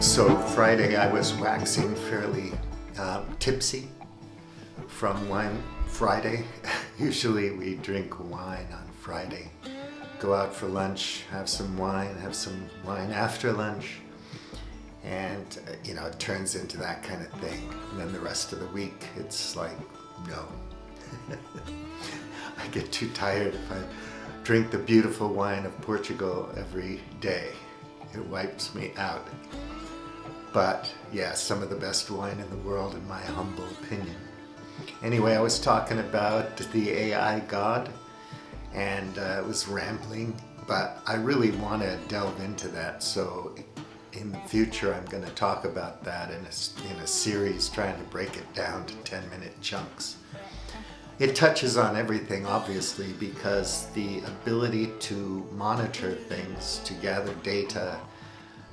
So Friday I was waxing fairly tipsy from Wine Friday. Usually we drink wine on Friday. Go out for lunch, have some wine after lunch. And, it turns into that kind of thing. And then the rest of the week, it's like, no. I get too tired if I drink the beautiful wine of Portugal every day. It wipes me out. But yeah, some of the best wine in the world in my humble opinion. Anyway, I was talking about the AI God, and it was rambling, but I really want to delve into that. So in the future, I'm going to talk about that in a series, trying to break it down to 10-minute chunks. It touches on everything, obviously, because the ability to monitor things, to gather data,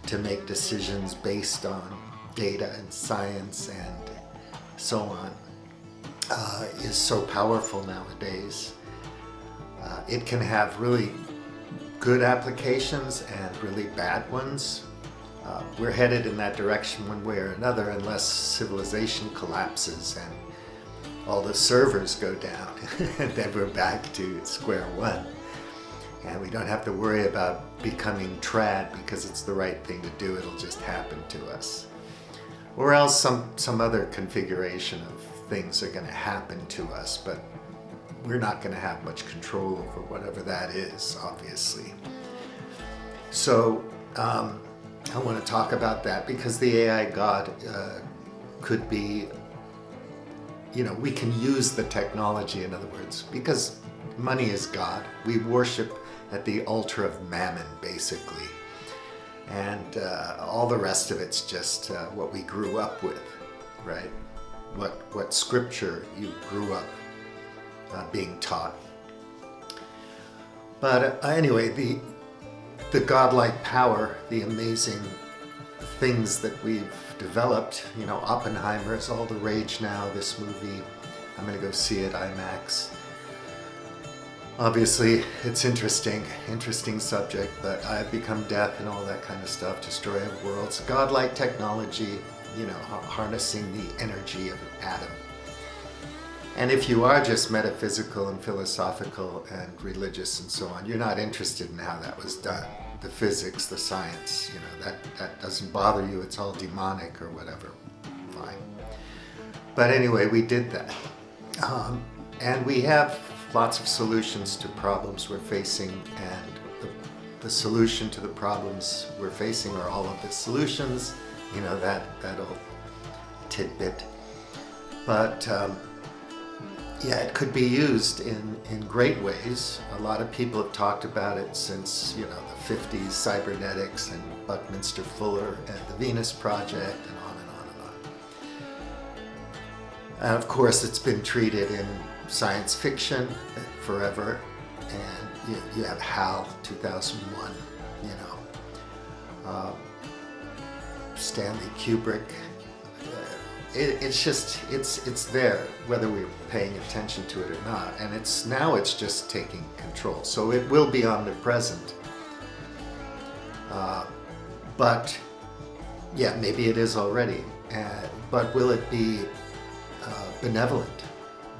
to make decisions based on data and science and so on, is so powerful nowadays. It can have really good applications and really bad ones. We're headed in that direction one way or another unless civilization collapses and all the servers go down and then we're back to square one. And we don't have to worry about becoming trad because it's the right thing to do. It'll just happen to us. Or else some other configuration of things are going to happen to us, but we're not going to have much control over whatever that is, obviously. So I want to talk about that because the AI God could be, we can use the technology, in other words, because money is God. We worship at the altar of mammon, basically. And all the rest of it's just what we grew up with, right? What scripture you grew up being taught. But anyway, the godlike power, the amazing things that we've developed, Oppenheimer is all the rage now, this movie. I'm going to go see it, IMAX. Obviously, it's interesting subject, but I've become death and all that kind of stuff, destroy of worlds, godlike technology, harnessing the energy of an atom. And if you are just metaphysical and philosophical and religious and so on, you're not interested in how that was done. The physics, the science, that doesn't bother you. It's all demonic or whatever. Fine. But anyway, we did that. And we have lots of solutions to problems we're facing, and the solution to the problems we're facing are all of the solutions, that old tidbit. But it could be used in great ways. A lot of people have talked about it since, the 50s, cybernetics and Buckminster Fuller and the Venus Project and on and on and on. And of course, it's been treated in science fiction forever. And you have HAL 2001, Stanley Kubrick. It's there, whether we're paying attention to it or not. And it's just taking control. So it will be omnipresent. But maybe it is already. But will it be benevolent?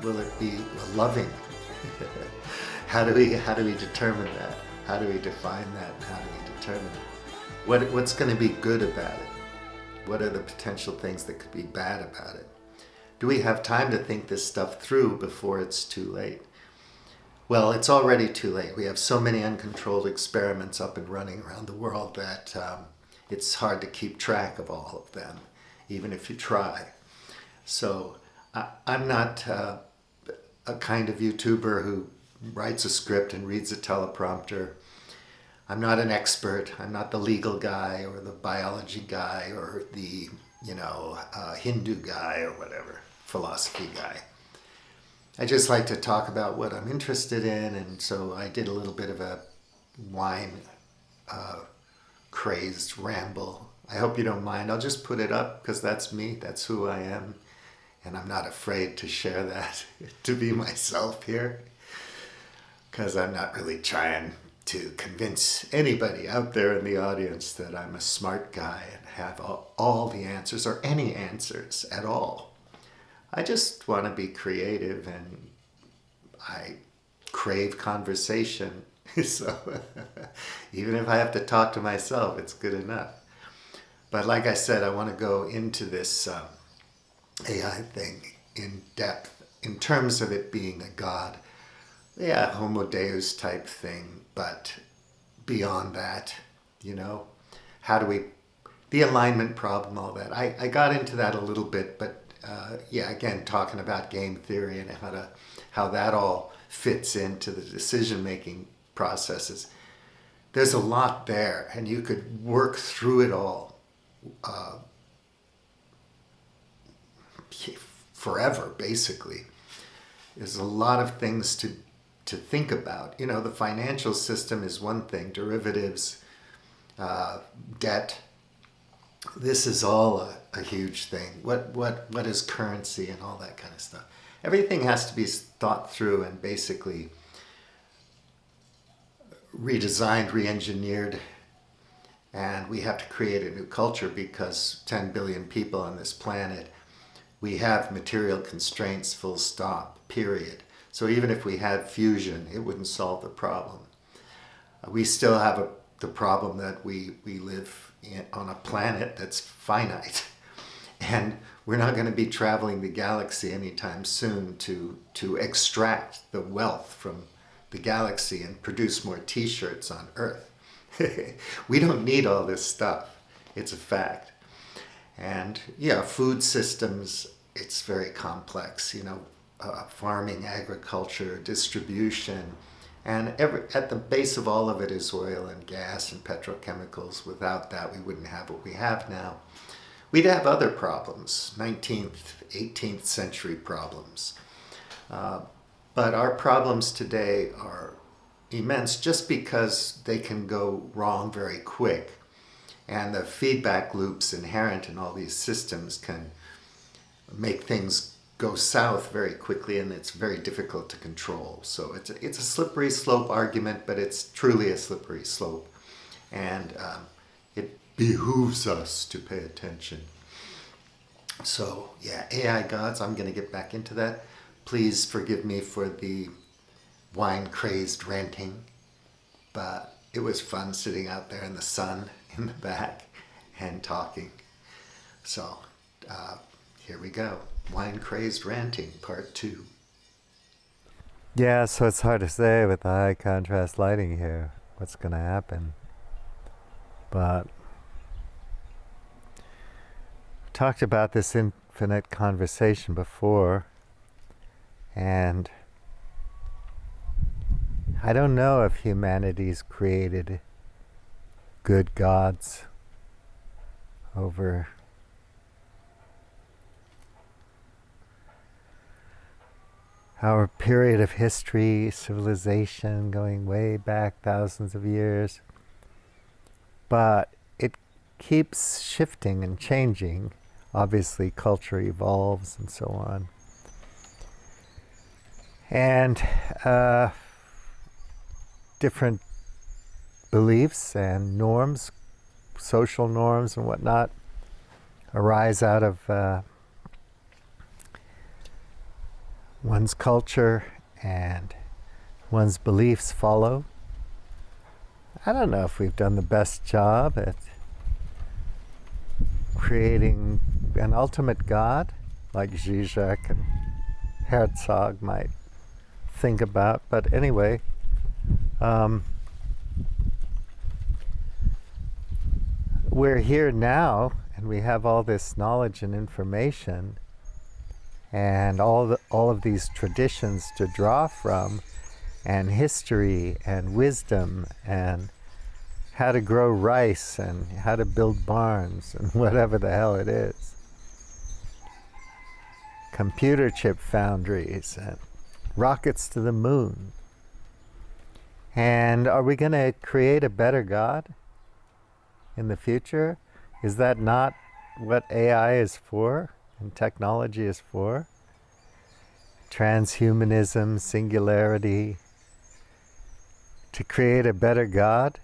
Will it be loving? How do we determine that? How do we define that? How do we determine it? What's going to be good about it? What are the potential things that could be bad about it? Do we have time to think this stuff through before it's too late? Well, it's already too late. We have so many uncontrolled experiments up and running around the world that it's hard to keep track of all of them, even if you try. So I'm not a kind of YouTuber who writes a script and reads a teleprompter. I'm not an expert. I'm not the legal guy or the biology guy or the, Hindu guy or whatever, philosophy guy. I just like to talk about what I'm interested in, and so I did a little bit of a wine crazed ramble. I hope you don't mind. I'll just put it up because that's me. That's who I am. And I'm not afraid to share that, to be myself here, because I'm not really trying to convince anybody out there in the audience that I'm a smart guy and have all the answers or any answers at all. I just want to be creative, and I crave conversation. So even if I have to talk to myself, it's good enough. But like I said, I want to go into this AI thing in depth in terms of it being a God. Yeah, Homo Deus type thing, but beyond that, how do we, the alignment problem, all that. I got into that a little bit, but again, talking about game theory and how that all fits into the decision-making processes. There's a lot there, and you could work through it all forever, basically. There's a lot of things to think about. The financial system is one thing, derivatives, debt. This is all a huge thing. What is currency and all that kind of stuff? Everything has to be thought through and basically redesigned, re-engineered, and we have to create a new culture because 10 billion people on this planet, we have material constraints, full stop, period. So even if we had fusion, it wouldn't solve the problem. We still have the problem that we live on a planet that's finite. And we're not going to be traveling the galaxy anytime soon to extract the wealth from the galaxy and produce more t-shirts on Earth. We don't need all this stuff. It's a fact. And food systems, it's very complex, farming, agriculture, distribution, and at the base of all of it is oil and gas and petrochemicals. Without that, we wouldn't have what we have now. We'd have other problems, 19th, 18th century problems. But our problems today are immense just because they can go wrong very quick. And the feedback loops inherent in all these systems can make things go south very quickly, and it's very difficult to control. So it's a slippery slope argument, but it's truly a slippery slope. And it behooves us to pay attention. So AI gods, I'm going to get back into that. Please forgive me for the wine-crazed ranting, but it was fun sitting out there in the sun in the back and talking. So here we go. Wine-crazed ranting, part 2. Yeah, so it's hard to say with the high contrast lighting here what's going to happen. But I talked about this infinite conversation before, and I don't know if humanity's created good gods over our period of history, civilization going way back thousands of years. But it keeps shifting and changing. Obviously, culture evolves and so on. And different beliefs and norms, social norms and whatnot, arise out of one's culture, and one's beliefs follow. I don't know if we've done the best job at creating an ultimate God, like Zizek and Herzog might think about. But anyway, we're here now, and we have all this knowledge and information, and all of these traditions to draw from, and history and wisdom, and how to grow rice and how to build barns and whatever the hell it is. Computer chip foundries and rockets to the moon. And are we going to create a better God in the future? Is that not what AI is for and technology is for? Transhumanism, singularity, to create a better God,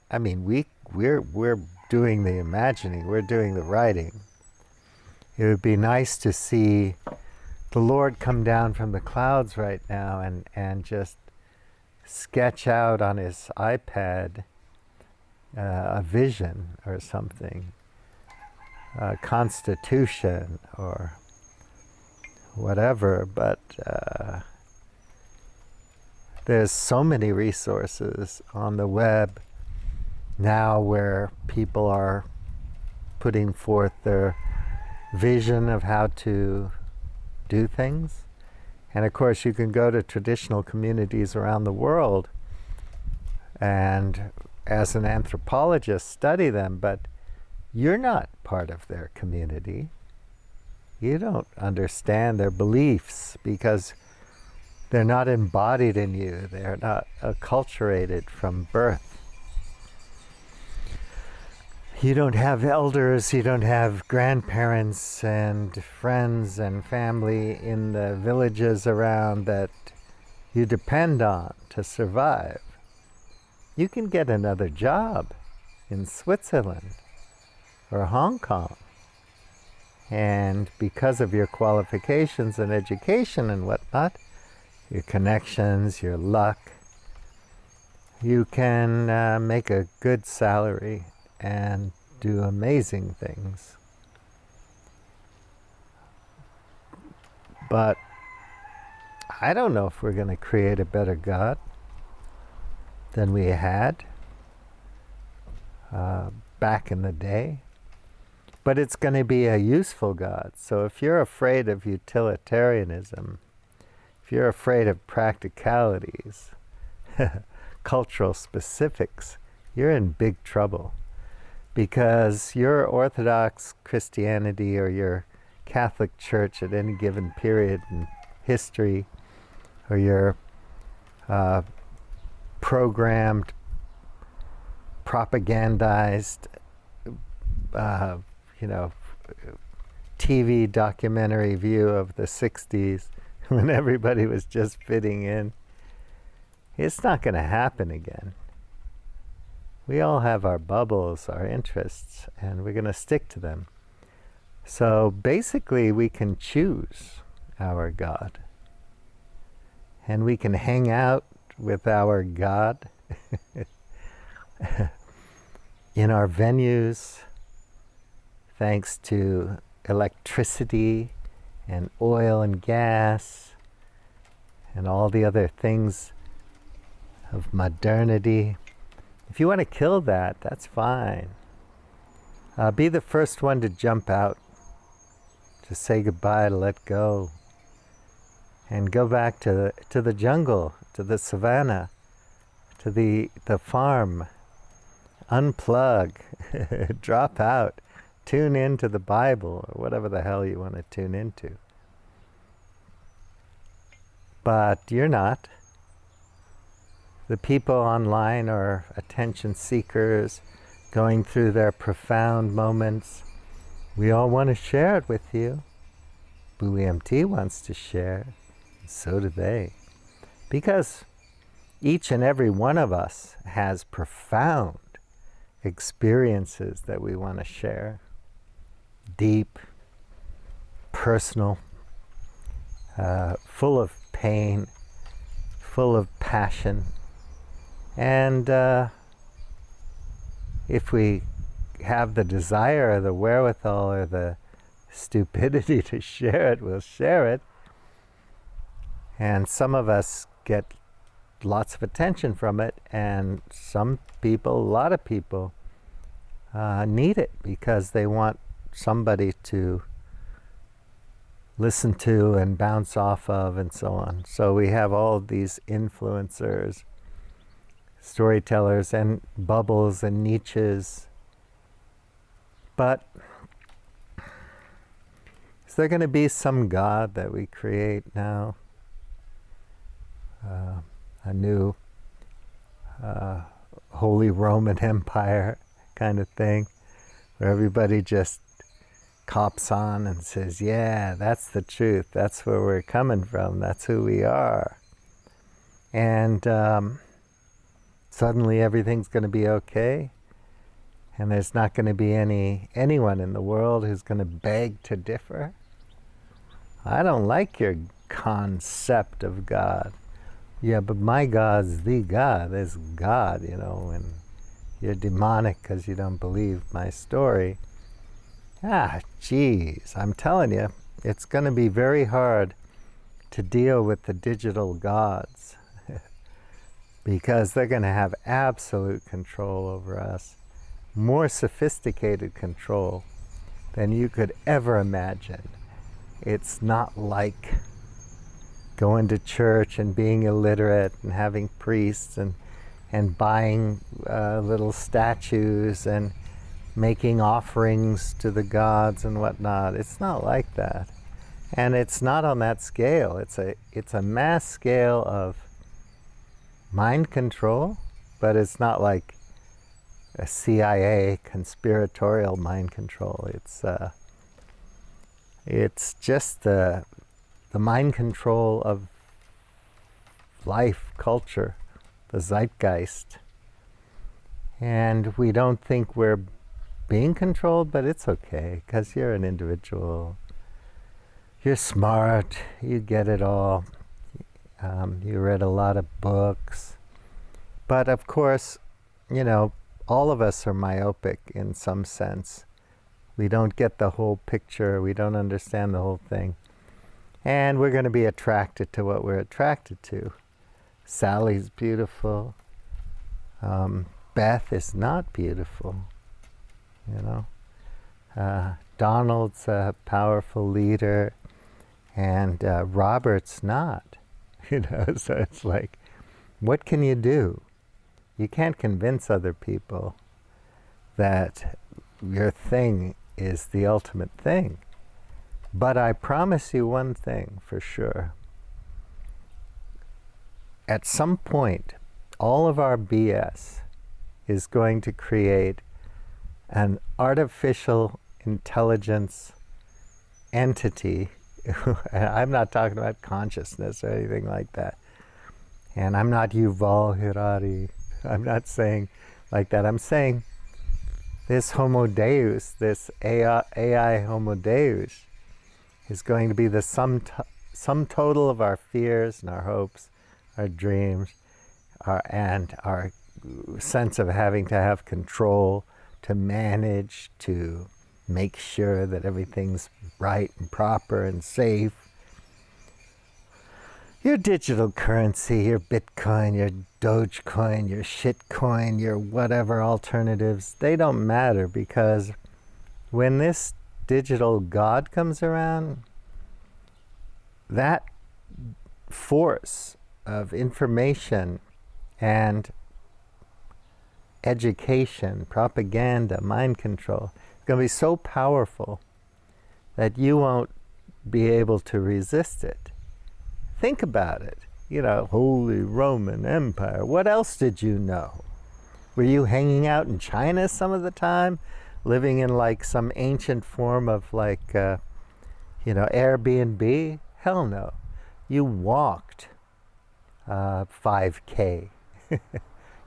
I mean, we're doing the imagining, we're doing the writing. It would be nice to see the Lord come down from the clouds right now and just sketch out on his iPad a vision or something, a constitution or whatever, but there's so many resources on the web now where people are putting forth their vision of how to do things. And of course, you can go to traditional communities around the world and, as an anthropologist, study them, but you're not part of their community. You don't understand their beliefs because they're not embodied in you. They're not acculturated from birth. You don't have elders, you don't have grandparents and friends and family in the villages around that you depend on to survive. You can get another job in Switzerland or Hong Kong. And because of your qualifications and education and whatnot, your connections, your luck, you can make a good salary and do amazing things. But I don't know if we're going to create a better God than we had back in the day. But it's going to be a useful God. So if you're afraid of utilitarianism, if you're afraid of practicalities, cultural specifics, you're in big trouble. Because your Orthodox Christianity or your Catholic Church at any given period in history, or your programmed, propagandized, TV documentary view of the 60s when everybody was just fitting in, it's not going to happen again. We all have our bubbles, our interests, and we're going to stick to them. So basically, we can choose our God. And we can hang out with our God in our venues, thanks to electricity and oil and gas and all the other things of modernity. If you want to kill that, that's fine. Be the first one to jump out, to say goodbye, to let go, and go back to the jungle, to the savannah, to the farm. Unplug, drop out, tune into the Bible, or whatever the hell you want to tune into. But you're not. The people online are attention seekers, going through their profound moments. We all want to share it with you. BuEMT wants to share, and so do they. Because each and every one of us has profound experiences that we want to share. Deep, personal, full of pain, full of passion. And if we have the desire or the wherewithal or the stupidity to share it, we'll share it. And some of us get lots of attention from it, and some people, a lot of people, need it because they want somebody to listen to and bounce off of and so on. So we have all of these influencers, storytellers, and bubbles and niches. But is there going to be some God that we create now? A new Holy Roman Empire kind of thing, where everybody just cops on and says, yeah, that's the truth, that's where we're coming from, that's who we are. And suddenly everything's going to be okay, and there's not going to be anyone in the world who's going to beg to differ. I don't like your concept of God. Yeah, but my God's the God. There's God, and you're demonic because you don't believe my story. Geez, I'm telling you, it's going to be very hard to deal with the digital gods because they're going to have absolute control over us, more sophisticated control than you could ever imagine. It's not like going to church and being illiterate and having priests and buying little statues and making offerings to the gods and whatnot. It's not like that. And it's not on that scale. It's a mass scale of mind control, but it's not like a CIA conspiratorial mind control. It's just the mind control of life, culture, the zeitgeist. And we don't think we're being controlled, but it's okay, because you're an individual. You're smart, you get it all. You read a lot of books. But of course, all of us are myopic in some sense. We don't get the whole picture, we don't understand the whole thing. And we're going to be attracted to what we're attracted to. Sally's beautiful. Beth is not beautiful. Donald's a powerful leader, and Robert's not. So it's like, what can you do? You can't convince other people that your thing is the ultimate thing. But I promise you one thing for sure. At some point, all of our BS is going to create an artificial intelligence entity. I'm not talking about consciousness or anything like that. And I'm not Yuval Harari. I'm not saying like that. I'm saying this Homo Deus, this AI Homo Deus, is going to be the sum total of our fears and our hopes, our dreams, and our sense of having to have control, to manage, to make sure that everything's right and proper and safe. Your digital currency, your Bitcoin, your Dogecoin, your shitcoin, your whatever alternatives, they don't matter, because when this digital God comes around, that force of information and education, propaganda, mind control, is going to be so powerful that you won't be able to resist it. Think about it. Holy Roman Empire. What else did you know? Were you hanging out in China some of the time? Living in like some ancient form of Airbnb? Hell no. You walked 5K.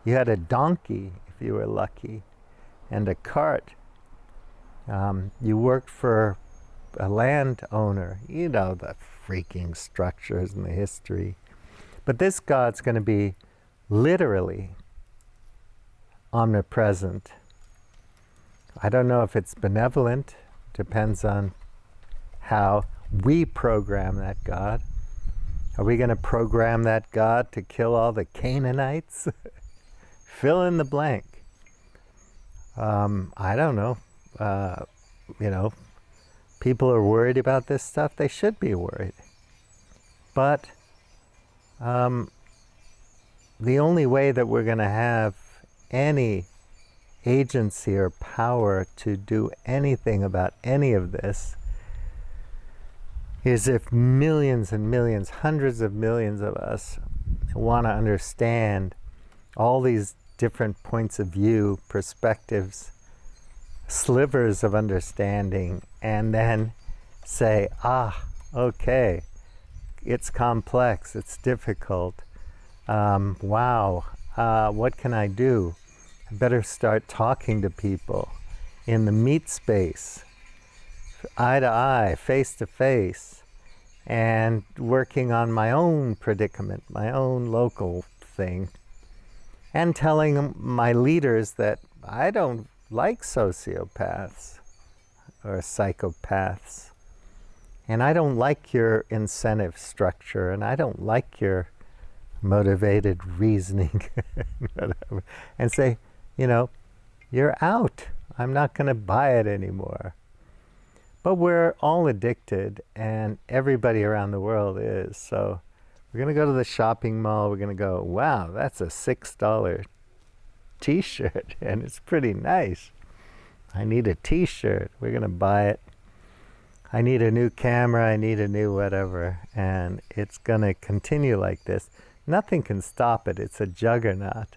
You had a donkey, if you were lucky, and a cart. You worked for a landowner. The freaking structures and the history. But this God's going to be literally omnipresent. I don't know if it's benevolent. Depends on how we program that God. Are we going to program that God to kill all the Canaanites? Fill in the blank. I don't know. People are worried about this stuff. They should be worried. But the only way that we're going to have any agency or power to do anything about any of this is if millions and millions, hundreds of millions of us want to understand all these different points of view, perspectives, slivers of understanding, and then say, okay, it's complex, it's difficult, wow, what can I do? I better start talking to people in the meet space, eye to eye, face to face, and working on my own predicament, my own local thing, and telling my leaders that I don't like sociopaths or psychopaths, and I don't like your incentive structure, and I don't like your motivated reasoning, whatever, and say, you're out. I'm not going to buy it anymore. But we're all addicted, and everybody around the world is. So we're going to go to the shopping mall. We're going to go, wow, that's a $6 t-shirt, and it's pretty nice. I need a t-shirt. We're going to buy it. I need a new camera. I need a new whatever. And it's going to continue like this. Nothing can stop it. It's a juggernaut.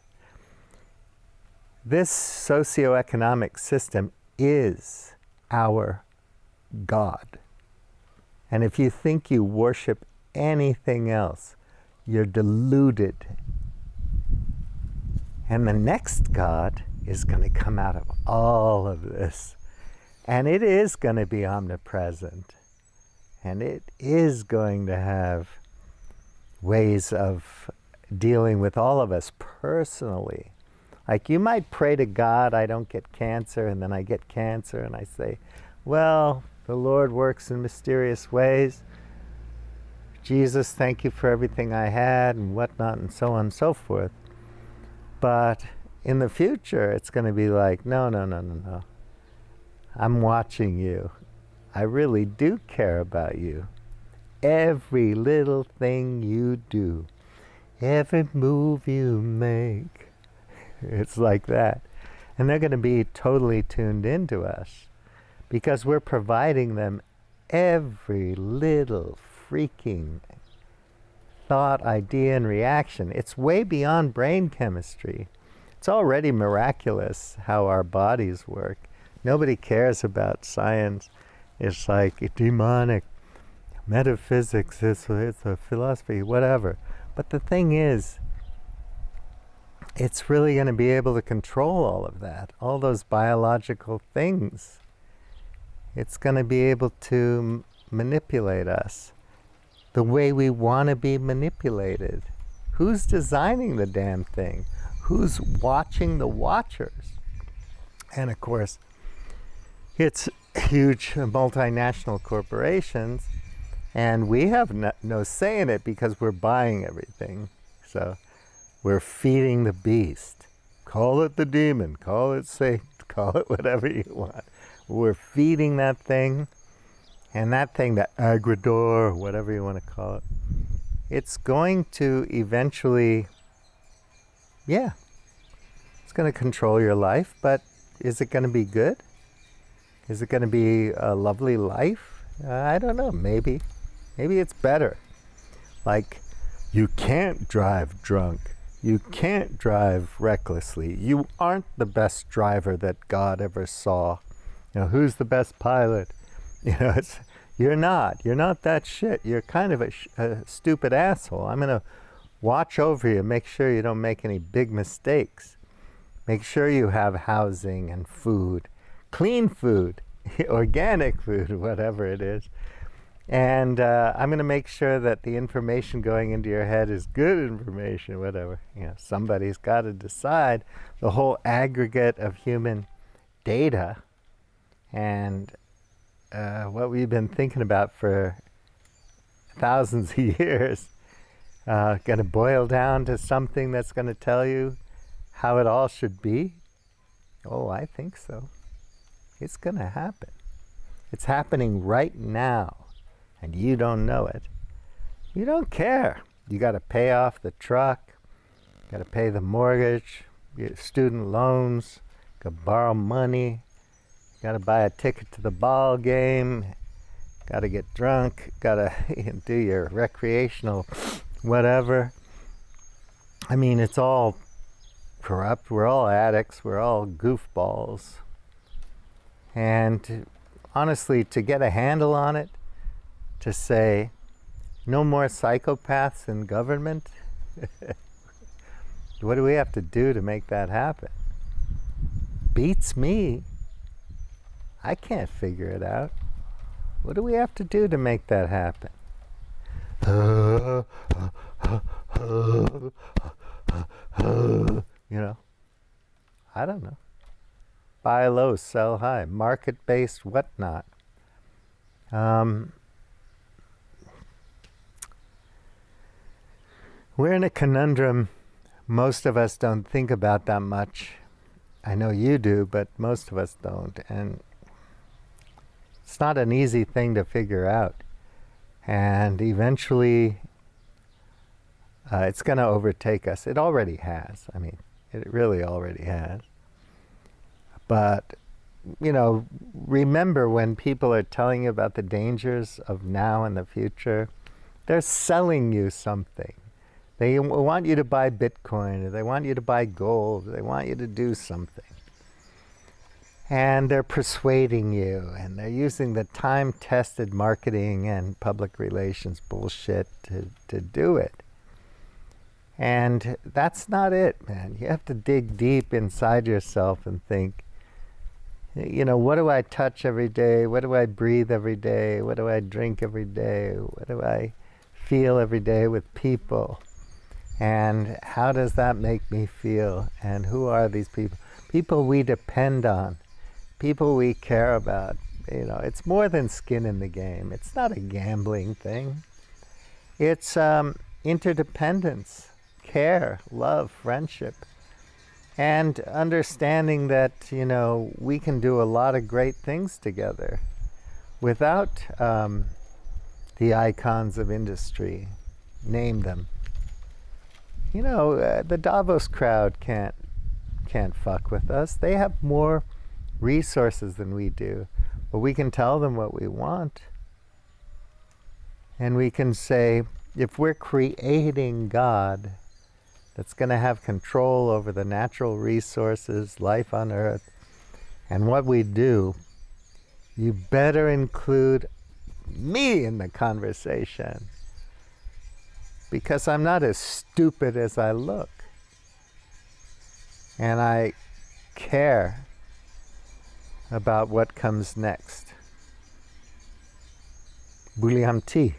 This socioeconomic system is our God. And if you think you worship anything else, you're deluded. And the next God is going to come out of all of this. And it is going to be omnipresent. And it is going to have ways of dealing with all of us personally. Like you might pray to God, I don't get cancer, and then I get cancer, and I say, well, the Lord works in mysterious ways. Jesus, thank you for everything I had, and whatnot, and so on and so forth. But in the future, it's going to be like, no. I'm watching you. I really do care about you. Every little thing you do, every move you make. It's like that. And they're going to be totally tuned into us because we're providing them every little freaking thought, idea, and reaction. It's way beyond brain chemistry. It's already miraculous how our bodies work. Nobody cares about science. It's like demonic. Metaphysics, it's a philosophy, whatever. But the thing is, it's really going to be able to control all of that, all those biological things. It's going to be able to manipulate us the way we want to be manipulated. Who's designing the damn thing? Who's watching the watchers? And of course, it's huge multinational corporations, and we have no say in it because we're buying everything. So we're feeding the beast. Call it the demon, call it Satan, call it whatever you want. We're feeding that thing, and that thing, that agridor, whatever you want to call it, it's going to eventually, it's going to control your life, but is it going to be good? Is it going to be a lovely life? I don't know, maybe. Maybe it's better. Like, you can't drive drunk. You can't drive recklessly. You aren't the best driver that God ever saw. Who's the best pilot? You're not. You're not that shit. You're kind of a stupid asshole. I'm going to watch over you, make sure you don't make any big mistakes. Make sure you have housing and food. Clean food, organic food, whatever it is. And I'm going to make sure that the information going into your head is good information, whatever. Somebody's got to decide the whole aggregate of human data and what we've been thinking about for thousands of years. Going to boil down to something that's going to tell you how it all should be? Oh, I think so. It's going to happen. It's happening right now, and you don't know it. You don't care. You got to pay off the truck, got to pay the mortgage, get student loans, got to borrow money, got to buy a ticket to the ball game, got to get drunk, got to do your recreational whatever. I mean, it's all corrupt. We're all addicts. We're all goofballs. And honestly, to get a handle on it, to say, no more psychopaths in government, What do we have to do to make that happen? Beats me. I can't figure it out. What do we have to do to make that happen? You know, I don't know. Buy low, sell high, market-based whatnot. We're in a conundrum most of us don't think about that much. I know you do, but most of us don't. And it's not an easy thing to figure out. And eventually, it's going to overtake us. It already has. I mean, it really already has. But, you know, remember when people are telling you about the dangers of now and the future, they're selling you something. They want you to buy Bitcoin, or they want you to buy gold, or they want you to do something. And they're persuading you, and they're using the time-tested marketing and public relations bullshit to do it. And that's not it, man. You have to dig deep inside yourself and think, you know, what do I touch every day? What do I breathe every day? What do I drink every day? What do I feel every day with people? And how does that make me feel? And who are these people? People we depend on, people we care about. You know, it's more than skin in the game. It's not a gambling thing. It's interdependence, care, love, friendship, and understanding that, you know, we can do a lot of great things together without the icons of industry. Name them. You know, the Davos crowd can't fuck with us. They have more resources than we do, but we can tell them what we want. And we can say, if we're creating God that's going to have control over the natural resources, life on earth, and what we do, you better include me in the conversation. Because I'm not as stupid as I look. And I care about what comes next. Buliam tea.